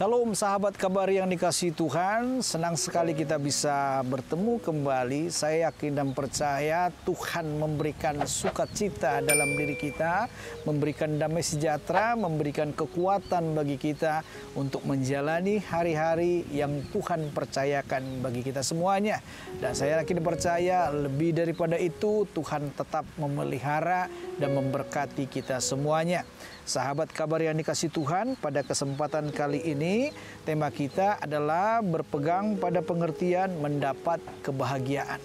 Shalom sahabat kabar yang dikasihi Tuhan, senang sekali kita bisa bertemu kembali. Saya yakin dan percaya Tuhan memberikan sukacita dalam diri kita, memberikan damai sejahtera, memberikan kekuatan bagi kita untuk menjalani hari-hari yang Tuhan percayakan bagi kita semuanya. Dan saya yakin dan percaya lebih daripada itu, Tuhan tetap memelihara dan memberkati kita semuanya. Sahabat kabar yang dikasihi Tuhan, pada kesempatan kali ini tema kita adalah berpegang pada pengertian mendapat kebahagiaan.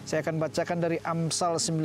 Saya akan bacakan dari Amsal 19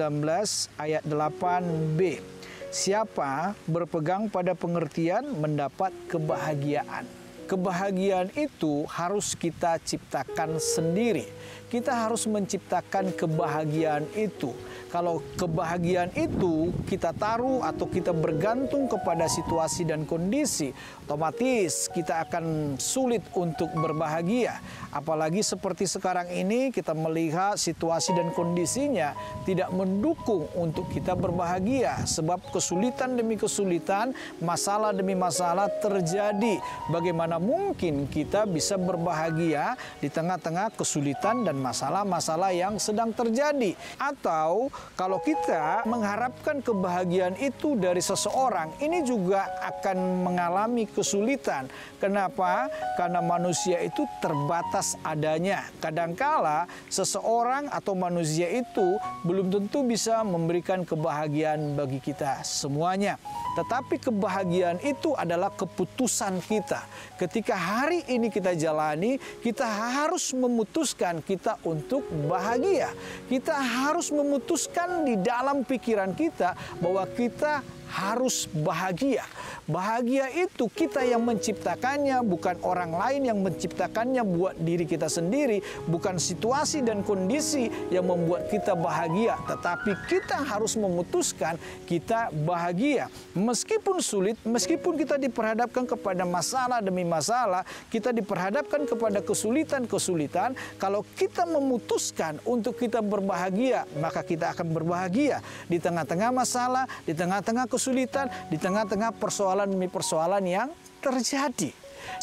ayat 8b. Siapa berpegang pada pengertian mendapat kebahagiaan. Kebahagiaan itu harus kita ciptakan sendiri. Kita harus menciptakan kebahagiaan itu. Kalau kebahagiaan itu kita taruh atau kita bergantung kepada situasi dan kondisi, otomatis kita akan sulit untuk berbahagia. Apalagi seperti sekarang ini kita melihat situasi dan kondisinya tidak mendukung untuk kita berbahagia. Sebab kesulitan demi kesulitan, masalah demi masalah terjadi. Bagaimana mungkin kita bisa berbahagia di tengah-tengah kesulitan dan masalah-masalah yang sedang terjadi? Atau kalau kita mengharapkan kebahagiaan itu dari seseorang, ini juga akan mengalami kesulitan. Kenapa? Karena manusia itu terbatas adanya. Kadangkala seseorang atau manusia itu belum tentu bisa memberikan kebahagiaan bagi kita semuanya. Tetapi kebahagiaan itu adalah keputusan kita. Ketika hari ini kita jalani, kita harus memutuskan kita untuk bahagia. Kita harus memutuskan di dalam pikiran kita bahwa kita harus bahagia. Bahagia itu kita yang menciptakannya, bukan orang lain yang menciptakannya buat diri kita sendiri, bukan situasi dan kondisi yang membuat kita bahagia, tetapi kita harus memutuskan kita bahagia. Meskipun sulit, meskipun kita diperhadapkan kepada masalah demi masalah, kita diperhadapkan kepada kesulitan-kesulitan, kalau kita memutuskan untuk kita berbahagia, maka kita akan berbahagia di tengah-tengah masalah, di tengah-tengah kesulitan, di tengah-tengah persoalan demi persoalan yang terjadi.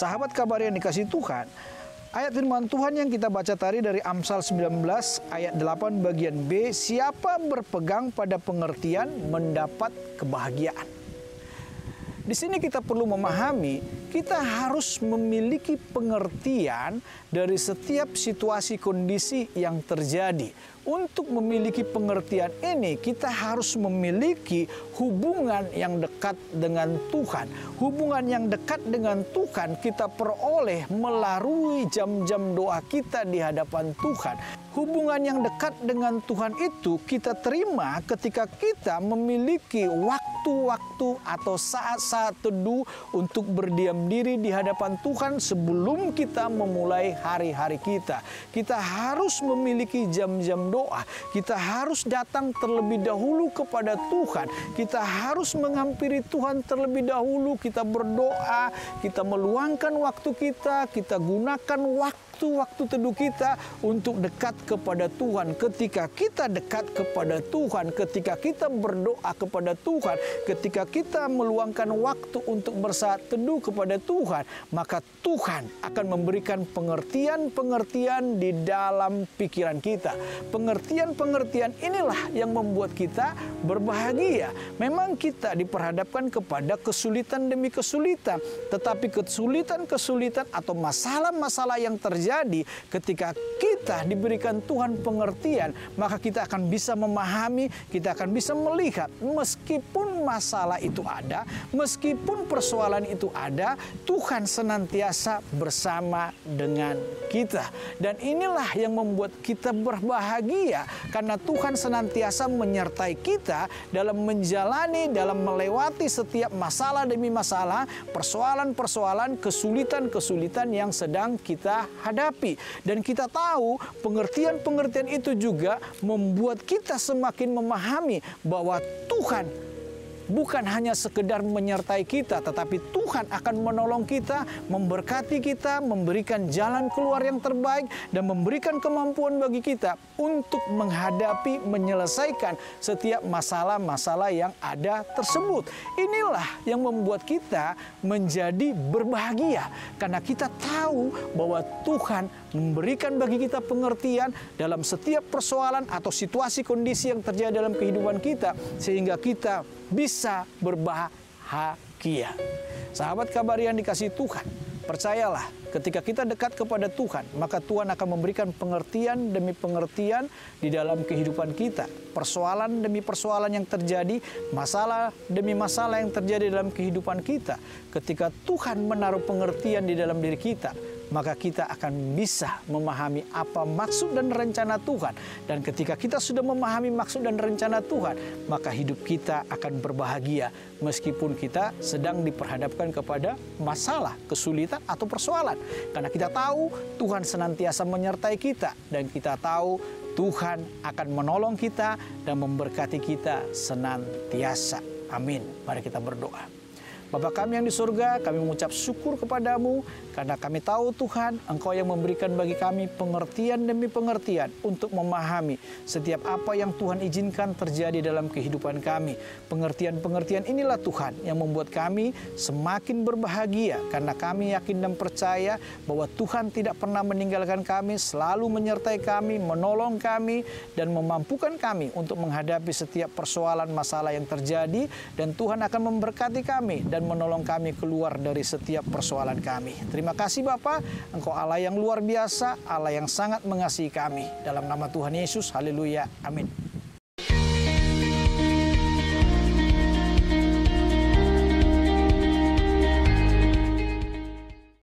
Sahabat kabar yang dikasihi Tuhan, ayat firman Tuhan yang kita baca tadi dari Amsal 19 ayat 8 bagian B, siapa berpegang pada pengertian mendapat kebahagiaan. Di sini kita perlu memahami, kita harus memiliki pengertian dari setiap situasi kondisi yang terjadi. Untuk memiliki pengertian ini, kita harus memiliki hubungan yang dekat dengan Tuhan. Hubungan yang dekat dengan Tuhan kita peroleh melalui jam-jam doa kita di hadapan Tuhan. Hubungan yang dekat dengan Tuhan itu kita terima ketika kita memiliki waktu-waktu atau saat-saat teduh untuk berdiam diri di hadapan Tuhan sebelum kita memulai hari-hari kita. Kita harus memiliki jam-jam doa. Kita harus datang terlebih dahulu kepada Tuhan. Kita harus menghampiri Tuhan terlebih dahulu. Kita berdoa, kita meluangkan waktu kita gunakan waktu teduh kita untuk dekat kepada Tuhan. Ketika kita dekat kepada Tuhan, ketika kita berdoa kepada Tuhan, ketika kita meluangkan waktu untuk bersaat teduh kepada Tuhan, maka Tuhan akan memberikan pengertian-pengertian di dalam pikiran kita. Pengertian-pengertian inilah yang membuat kita berbahagia. Memang kita diperhadapkan kepada kesulitan demi kesulitan, tetapi kesulitan-kesulitan atau masalah-masalah yang terjadi ketika kita diberikan Tuhan pengertian, maka kita akan bisa memahami, kita akan bisa melihat meskipun masalah itu ada, meskipun persoalan itu ada, Tuhan senantiasa bersama dengan kita. Dan inilah yang membuat kita berbahagia karena Tuhan senantiasa menyertai kita dalam menjalani, dalam melewati setiap masalah demi masalah, persoalan-persoalan, kesulitan-kesulitan yang sedang kita hadapi. Dan kita tahu pengertian-pengertian itu juga membuat kita semakin memahami bahwa Tuhan bukan hanya sekedar menyertai kita, tetapi Tuhan akan menolong kita, memberkati kita, memberikan jalan keluar yang terbaik, dan memberikan kemampuan bagi kita untuk menghadapi, menyelesaikan setiap masalah-masalah yang ada tersebut. Inilah yang membuat kita menjadi berbahagia, karena kita tahu bahwa Tuhan memberikan bagi kita pengertian dalam setiap persoalan atau situasi kondisi yang terjadi dalam kehidupan kita, sehingga kita bisa berbahagia. Sahabat kabar yang dikasihi Tuhan, percayalah, ketika kita dekat kepada Tuhan, maka Tuhan akan memberikan pengertian demi pengertian di dalam kehidupan kita. Persoalan demi persoalan yang terjadi, masalah demi masalah yang terjadi dalam kehidupan kita. Ketika Tuhan menaruh pengertian di dalam diri kita, maka kita akan bisa memahami apa maksud dan rencana Tuhan. Dan ketika kita sudah memahami maksud dan rencana Tuhan, maka hidup kita akan berbahagia meskipun kita sedang diperhadapkan kepada masalah, kesulitan, atau persoalan. Karena kita tahu Tuhan senantiasa menyertai kita, dan kita tahu Tuhan akan menolong kita dan memberkati kita senantiasa. Amin. Mari kita berdoa. Bapa kami yang di surga, kami mengucap syukur kepadamu karena kami tahu Tuhan, Engkau yang memberikan bagi kami pengertian demi pengertian untuk memahami setiap apa yang Tuhan izinkan terjadi dalam kehidupan kami. Pengertian-pengertian inilah Tuhan yang membuat kami semakin berbahagia karena kami yakin dan percaya bahwa Tuhan tidak pernah meninggalkan kami, selalu menyertai kami, menolong kami, dan memampukan kami untuk menghadapi setiap persoalan masalah yang terjadi, dan Tuhan akan memberkati kami dan menolong kami keluar dari setiap persoalan kami. Terima kasih Bapa, Engkau Allah yang luar biasa, Allah yang sangat mengasihi kami. Dalam nama Tuhan Yesus, haleluya, amin.